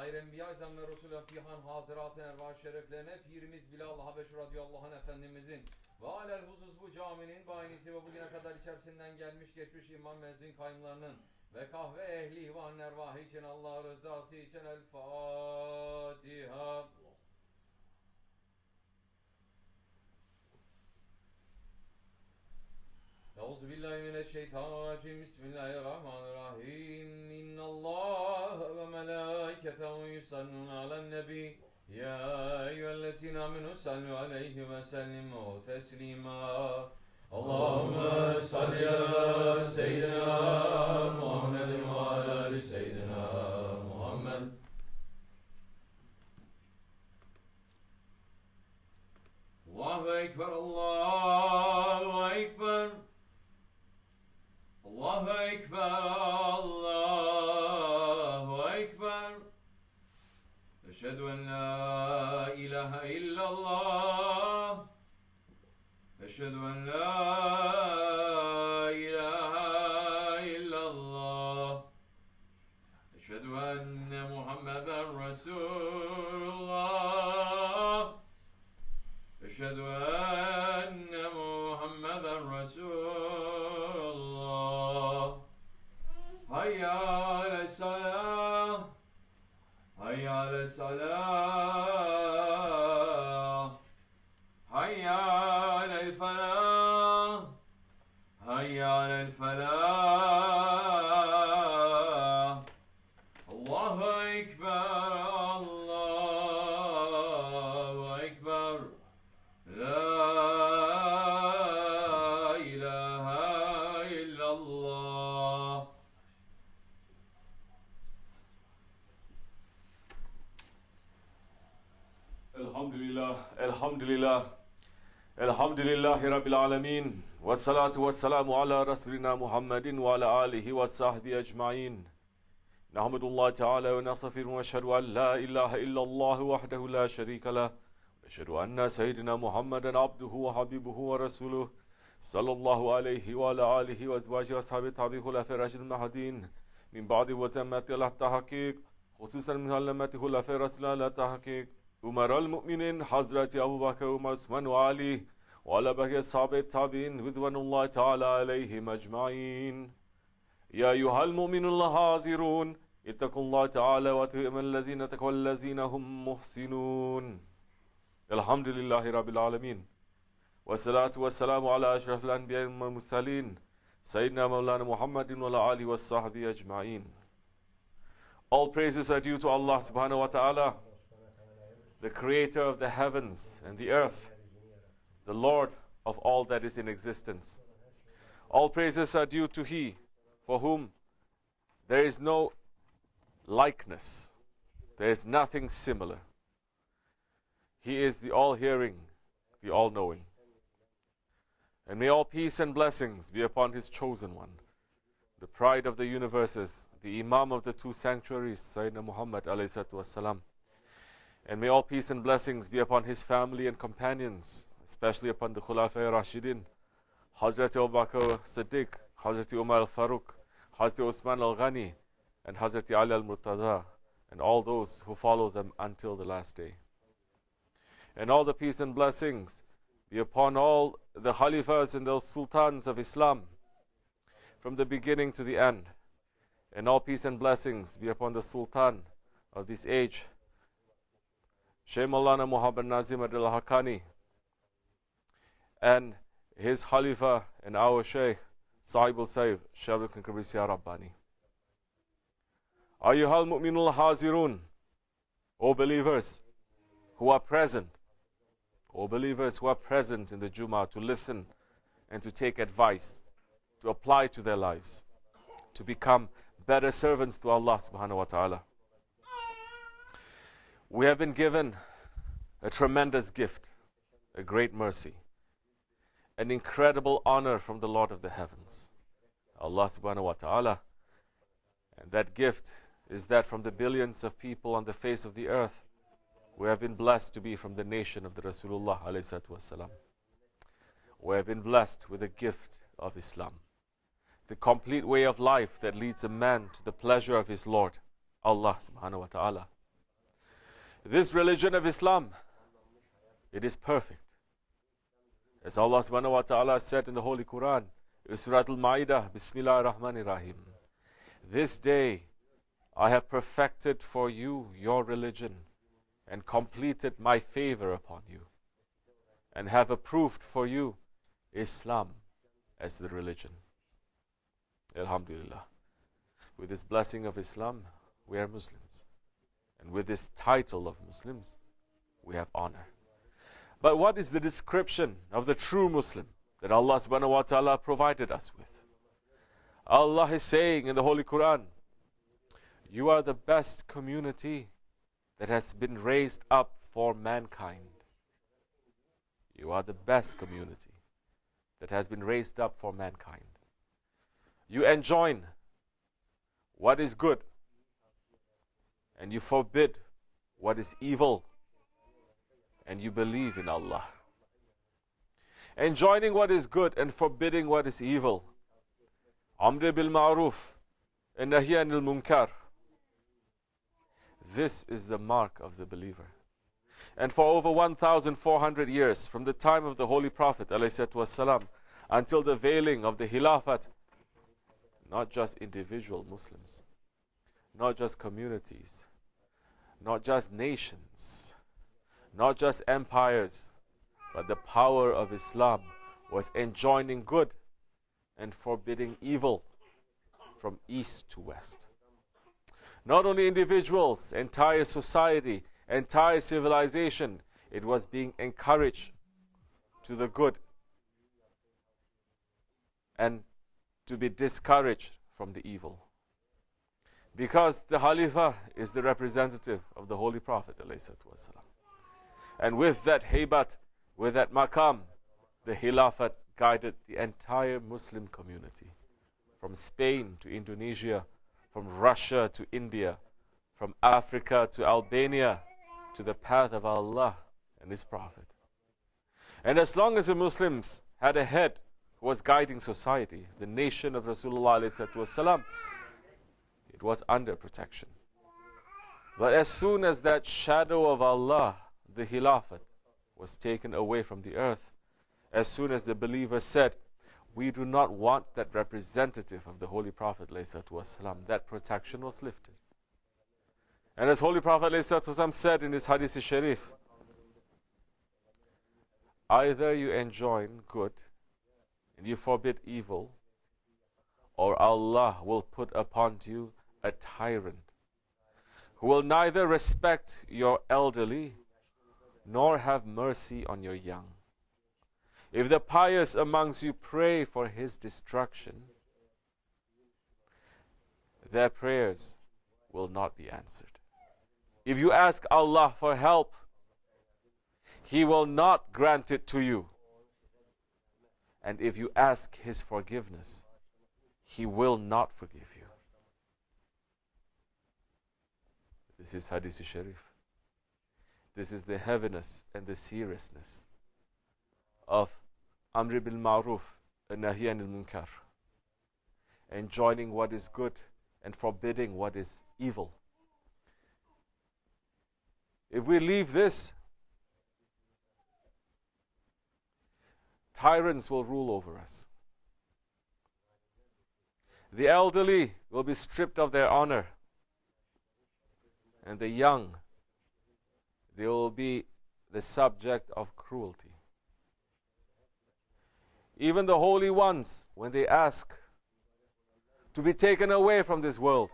Hayır Enbiya İzzam ve Resulü Fihan Hazirat-ı Erva şereflerine Pirimiz Bilal Habeş radıyallahu anh Efendimizin ve alel husus bu caminin bahanesi ve bugüne kadar içerisinden gelmiş geçmiş imam müezzin kayımlarının ve kahve ehli ihvan ervahı için Allah rızası için El Fatiha. Euzubillahimineşşeytanirracim. Bismillahirrahmanirrahim. İnnallâhe ve melâiketehu yusallûne alen nebi. Ya eyyühellezîne âmenû sallu aleyhi ve sellimu teslîmâ. Allahümme salli ala seyyidina Muhammedin ve ala ali seyyidina Muhammed. Allahu Ekber, Allahu Ekber. Allahu Ekber, Allahu Ekber. Eşhedü en la ilahe illallah. Eşhedü en la ilahe illallah. Eşhedü enne Muhammeden Resulullah. Eşhedü enne Muhammeden Resulullah. Hayya aleyhissalah. Hayya aleyhissalah. Hayya aleyhissalah. Hayya aleyhissalah. Allahu Ekber, Allahu Ekber. La ilahe illallah. Elhamdülillah, elhamdülillah, elhamdülillahi Rabbil alemin. Ve salatu ve selamu ala Resulina Muhammedin ve ala alihi ve sahbihi ecmain. Nahmedullahi Teala ve nasta'fir ve eşhedü en la ilahe illallah vahdehu la şerike leh. Ve eşhedü enne seyyidina Muhammeden abduhu ve habibuhu ve resuluh. Sallallahu aleyhi ve ala alihi ve ezvacihi ve sahabi tabi'i hulefâ raşidin mehdîn. Min ba'di ve zemmeti ala tahakik. Hususen min hallemeti hulefâ rasulâ ala tahakik. Umaral Mu'minin Hazreti Ebu Bakr, Umar, Osman ve Ali ve ala bakiyye sahabe tabi'in rıdvanullahi teala aleyhim ecmain. Ya eyyuhal mu'minun hazirun ittakullaha teala ve ati'umellezine tekvellezine hum muhsinun. Elhamdülillahi Rabbil alemin. Ve salatu ve selamu ala eşrefil enbiya'i ve mursalin Seyyidina Mevlana Muhammedin ve ala alihi ve sahbihi ecmain. All praises are due to Allah subhanahu wa ta'ala, the creator of the heavens and the earth, the Lord of all that is in existence. All praises are due to He, for whom there is no likeness, there is nothing similar. He is the all-hearing, the all-knowing. And may all peace and blessings be upon His chosen one, the pride of the universes, the Imam of the two sanctuaries, Sayyidina Muhammad alayhi salatu wassalam. And may all peace and blessings be upon his family and companions, especially upon the Khulafai Rashidin, Hazrat Abu Bakr Siddiq, Hazrat Umar al-Faruq, Hazrat Osman al-Ghani, and Hazrat Ali al-Murtaza, and all those who follow them until the last day. And all the peace and blessings be upon all the Khalifas and those Sultans of Islam, from the beginning to the end. And all peace and blessings be upon the Sultan of this age, Shaykh Maulana Muhammad Nazim al-Haqqani, and his Khalifa and our Shaykh, Sahib al-Sayyid, Shaykh al-Kankabisi Rabbani. Ayyuhal mu'minul hazirun, O believers who are present, O believers who are present in the Jummah to listen and to take advice, to apply to their lives, to become better servants to Allah subhanahu wa ta'ala. We have been given a tremendous gift, a great mercy, an incredible honor from the Lord of the heavens, Allah subhanahu wa ta'ala. And that gift is that from the billions of people on the face of the earth, we have been blessed to be from the nation of the Rasulullah alayhi salatu wasalam. We have been blessed with the gift of Islam, the complete way of life that leads a man to the pleasure of his Lord, Allah subhanahu wa ta'ala. This religion of Islam, it is perfect. As Allah subhanahu wa ta'ala said in the Holy Quran, Surah Al-Ma'idah, Bismillah ar-Rahman ar-Rahim. This day I have perfected for you your religion and completed my favor upon you and have approved for you Islam as the religion. Alhamdulillah. With this blessing of Islam, we are Muslims. And with this title of Muslims, we have honor. But what is the description of the true Muslim that Allah subhanahu wa ta'ala provided us with? Allah is saying in the Holy Quran, you are the best community that has been raised up for mankind. You are the best community that has been raised up for mankind. You enjoin what is good and you forbid what is evil, and you believe in Allah. Enjoining what is good and forbidding what is evil. Amr bil ma'ruf and nahy anil munkar. This is the mark of the believer. And for over 1,400 years, from the time of the Holy Prophet ﷺ, until the veiling of the Khilafat, not just individual Muslims, not just communities, not just nations, not just empires, but the power of Islam was enjoining good and forbidding evil from east to west. Not only individuals, entire society, entire civilization, it was being encouraged to the good and to be discouraged from the evil. Because the Khalifa is the representative of the Holy Prophet ﷺ. And with that haybat, with that maqam, the Khilafat guided the entire Muslim community. From Spain to Indonesia, from Russia to India, from Africa to Albania, to the path of Allah and His Prophet. And as long as the Muslims had a head who was guiding society, the nation of Rasulullah ﷺ, it was under protection. But as soon as that shadow of Allah, the Khilafat, was taken away from the earth, as soon as the believers said, we do not want that representative of the Holy Prophet ﷺ, that protection was lifted. And as Holy Prophet ﷺ said in his Hadith Sharif, either you enjoin good and you forbid evil, or Allah will put upon you a tyrant who will neither respect your elderly nor have mercy on your young. If the pious amongst you pray for his destruction, their prayers will not be answered. If you ask Allah for help, He will not grant it to you. And if you ask His forgiveness, He will not forgive you. This is Hadith Sharif. This is the heaviness and the seriousness of Amr bil Ma'ruf and Nahy anil Munkar, enjoining what is good and forbidding what is evil. If we leave this, tyrants will rule over us. The elderly will be stripped of their honor, and the young, they will be the subject of cruelty. Even the holy ones, when they ask to be taken away from this world,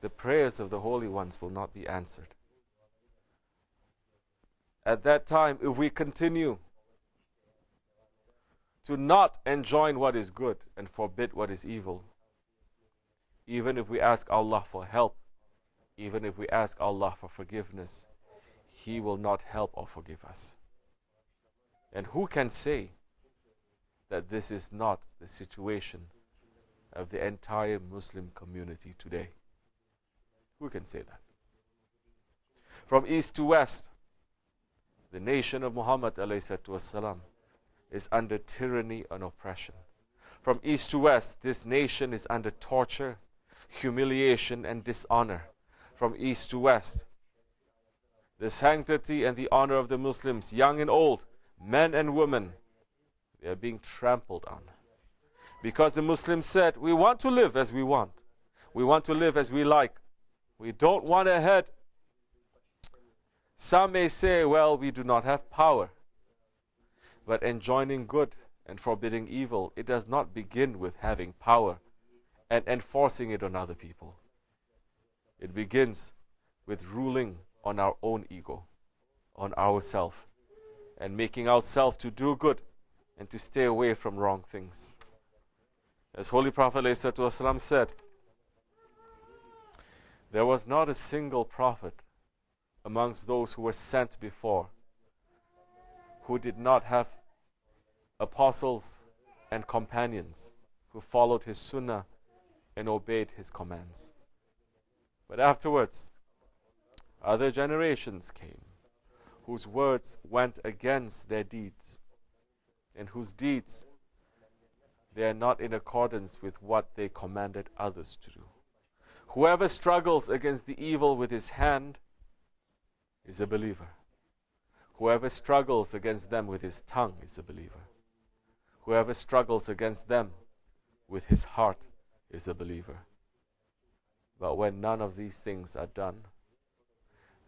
the prayers of the holy ones will not be answered. At that time, if we continue to not enjoin what is good and forbid what is evil, even if we ask Allah for help, even if we ask Allah for forgiveness, He will not help or forgive us. And who can say that this is not the situation of the entire Muslim community today? Who can say that? From east to west, the nation of Muhammad ﷺ is under tyranny and oppression. From east to west, this nation is under torture, humiliation and dishonor. from east to west. The sanctity and the honor of the Muslims, young and old, men and women, they are being trampled on. Because the Muslims said, we want to live as we want. We want to live as we like. We don't want a head. Some may say, well, we do not have power. But enjoining good and forbidding evil, it does not begin with having power and enforcing it on other people. It begins with ruling on our own ego, on ourselves, and making ourselves to do good and to stay away from wrong things. As Holy Prophet ﷺ said, there was not a single prophet amongst those who were sent before who did not have apostles and companions who followed his sunnah and obeyed his commands. But afterwards, other generations came whose words went against their deeds, and whose deeds, they are not in accordance with what they commanded others to do. Whoever struggles against the evil with his hand is a believer. Whoever struggles against them with his tongue is a believer. Whoever struggles against them with his heart is a believer. But when none of these things are done,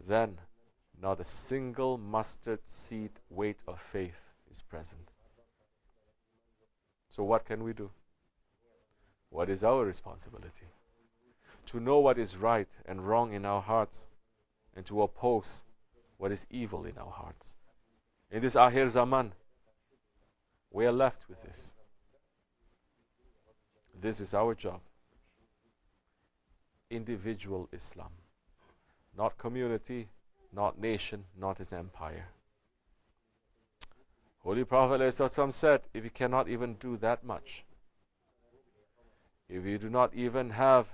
then not a single mustard seed weight of faith is present. So what can we do? What is our responsibility? To know what is right and wrong in our hearts, and to oppose what is evil in our hearts. In this Akhir Zaman, we are left with this. This is our job. Individual Islam. Not community, not nation, not an empire. Holy Prophet ﷺ said, if you cannot even do that much, if you do not even have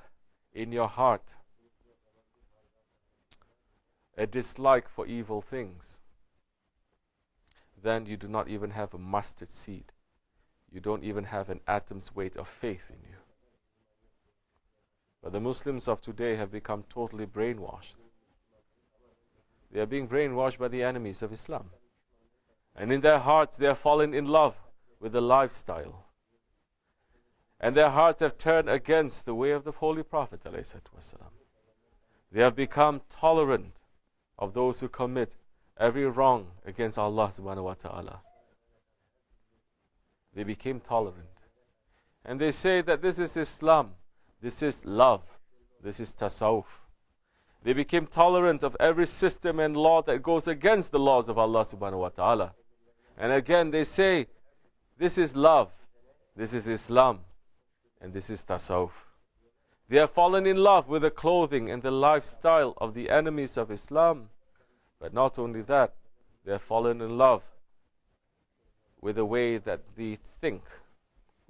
in your heart a dislike for evil things, then you do not even have a mustard seed. You don't even have an atom's weight of faith in you. But the Muslims of today have become totally brainwashed. They are being brainwashed by the enemies of Islam. And in their hearts they have fallen in love with the lifestyle. And their hearts have turned against the way of the Holy Prophet ﷺ. They have become tolerant of those who commit every wrong against Allah subhanahu wa ta'ala. They became tolerant. And they say that this is Islam, this is love, this is tasawwuf. They became tolerant of every system and law that goes against the laws of Allah subhanahu wa ta'ala. And again they say, this is love, this is Islam, and this is tasawwuf. They have fallen in love with the clothing and the lifestyle of the enemies of Islam. But not only that, they have fallen in love with the way that they think,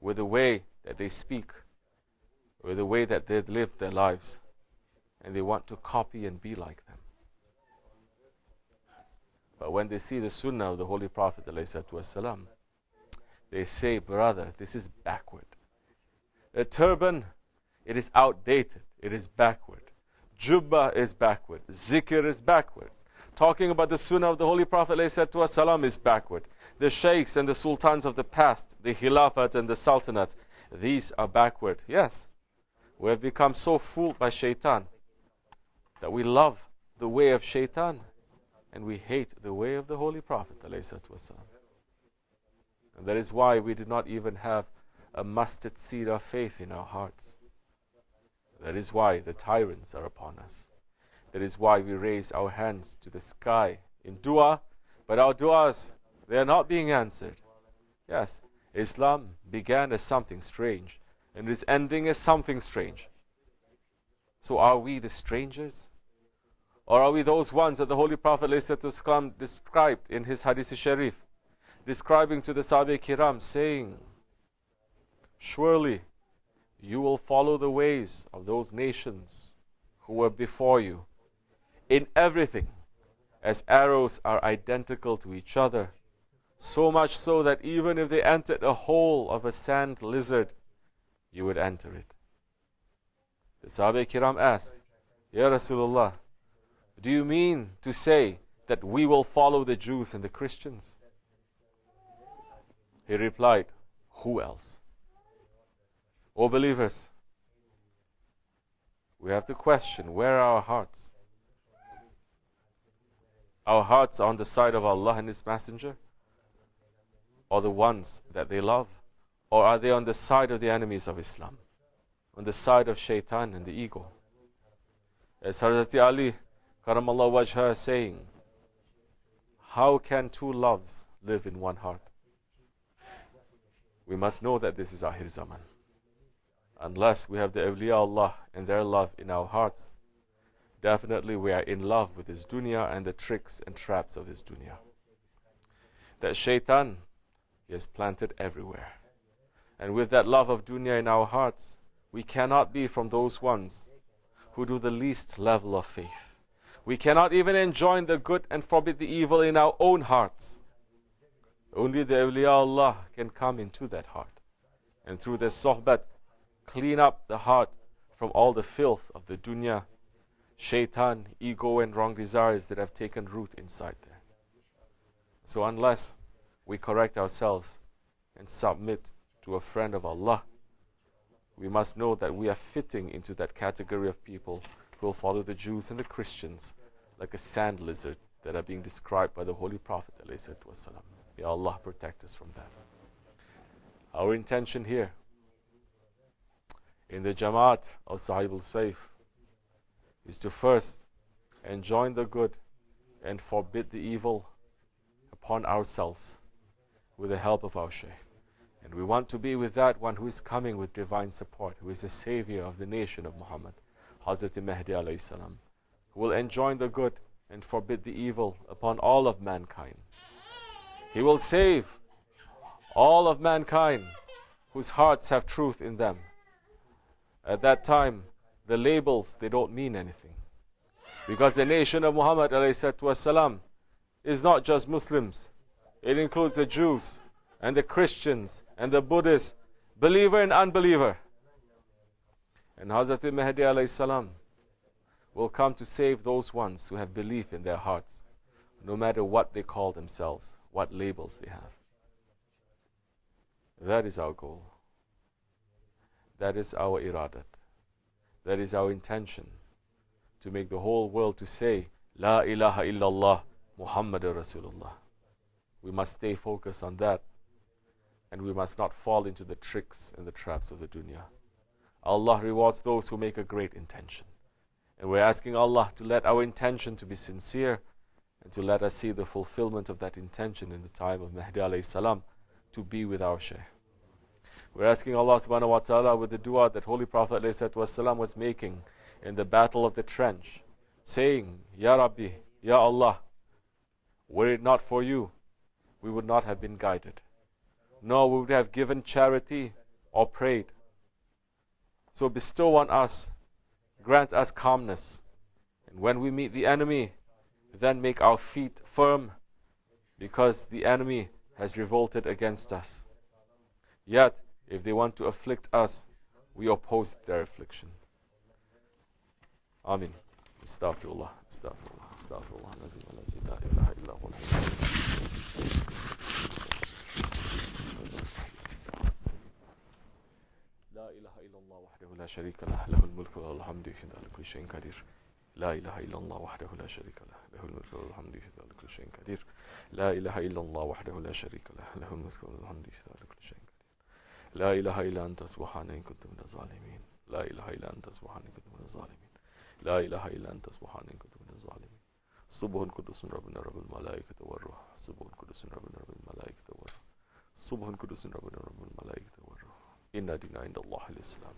with the way that they speak, with the way that they live their lives. And they want to copy and be like them. But when they see the sunnah of the Holy Prophet ﷺ, they say, brother, this is backward. A turban, it is outdated, it is backward. Jummah is backward, zikr is backward. Talking about the sunnah of the Holy Prophet ﷺ is backward. The sheikhs and the sultans of the past, the khilafat and the sultanate, these are backward. Yes, we have become so fooled by shaitan that we love the way of shaitan and we hate the way of the Holy Prophet ﷺ. And that is why we do not even have a mustard seed of faith in our hearts. That is why the tyrants are upon us. That is why we raise our hands to the sky in dua, but our duas, they are not being answered. Yes, Islam began as something strange, and is ending as something strange. So are we the strangers? Or are we those ones that the Holy Prophet ﷺ described in his Hadith Sharif, describing to the Sahaba Kiram, saying, surely you will follow the ways of those nations who were before you in everything, as arrows are identical to each other, so much so that even if they entered a hole of a sand lizard, you would enter it. The Sahaba Kiram asked, Ya Rasulullah, do you mean to say that we will follow the Jews and the Christians? He replied, who else? O believers, we have to question, where are our hearts? Our hearts are on the side of Allah and His Messenger, or the ones that they love? Or are they on the side of the enemies of Islam? On the side of shaitan and the ego? As Hazrat Ali Karamallahu Wajha is saying, how can two loves live in one heart? We must know that this is Akhir Zaman. Unless we have the awliya Allah and their love in our hearts, definitely we are in love with this dunya and the tricks and traps of this dunya. That shaitan, he has planted everywhere. And with that love of dunya in our hearts, we cannot be from those ones who do the least level of faith. We cannot even enjoin the good and forbid the evil in our own hearts. Only the awliya Allah can come into that heart, and through their sohbat clean up the heart from all the filth of the dunya, shaitan, ego and wrong desires that have taken root inside there. So unless we correct ourselves and submit to a friend of Allah, we must know that we are fitting into that category of people who will follow the Jews and the Christians like a sand lizard that are being described by the Holy Prophet ﷺ. May Allah protect us from that. Our intention here in the Jamaat of Sahibul Saif is to first enjoin the good and forbid the evil upon ourselves with the help of our Shaykh. And we want to be with that one who is coming with divine support, who is the savior of the nation of Muhammad, Hazrat Mahdi alayhi salam, who will enjoin the good and forbid the evil upon all of mankind. He will save all of mankind whose hearts have truth in them. At that time, the labels, they don't mean anything. Because the nation of Muhammad ﷺ is not just Muslims. It includes the Jews and the Christians and the Buddhists, believer and unbeliever. And Hazrat Mahdi ﷺ will come to save those ones who have belief in their hearts, no matter what they call themselves, what labels they have. That is our goal. That is our iradat. That is our intention, to make the whole world to say, La ilaha illallah Muhammadur Rasulullah. We must stay focused on that, and we must not fall into the tricks and the traps of the dunya. Allah rewards those who make a great intention. And we're asking Allah to let our intention to be sincere, and to let us see the fulfillment of that intention in the time of Mahdi alayhi salam, to be with our Shaykh. We're asking Allah subhanahu wa ta'ala with the dua that Holy Prophet ﷺ was making in the battle of the trench, saying, Ya Rabbi, Ya Allah, were it not for you, we would not have been guided, nor would we have given charity or prayed. So bestow on us, grant us calmness, and when we meet the enemy, then make our feet firm, because the enemy has revolted against us. Yet, if they want to afflict us, we oppose their affliction. Amin. Astaghfirullah. Astaghfirullah. Astaghfirullah. La ilaha illa huwa. La ilaha illallah wahdahu la sharika lah, lahul mulku wa lahul hamdu wa ala kulli shay'in qadir. La ilaha illallah wahdahu la sharika lah, lahul mulku wa lahul hamdu wa ala kulli shay'in qadir. La ilaha illallah wahdahu la sharika lah, lahul mulku wa lahul hamdu wa ala kulli shay'in qadir. لا إله إلا أنت سبحانك إن كنت من الظالمين. لا إله إلا أنت سبحانك إن كنت من الظالمين. لا إله إلا أنت سبحانك إن كنت من الظالمين. صبح قدوس ربنا رب الملائكة والروح. صبح قدوس ربنا رب الملائكة والروح. صبح قدوس ربنا رب الملائكة والروح. إن دين عند الله الإسلام.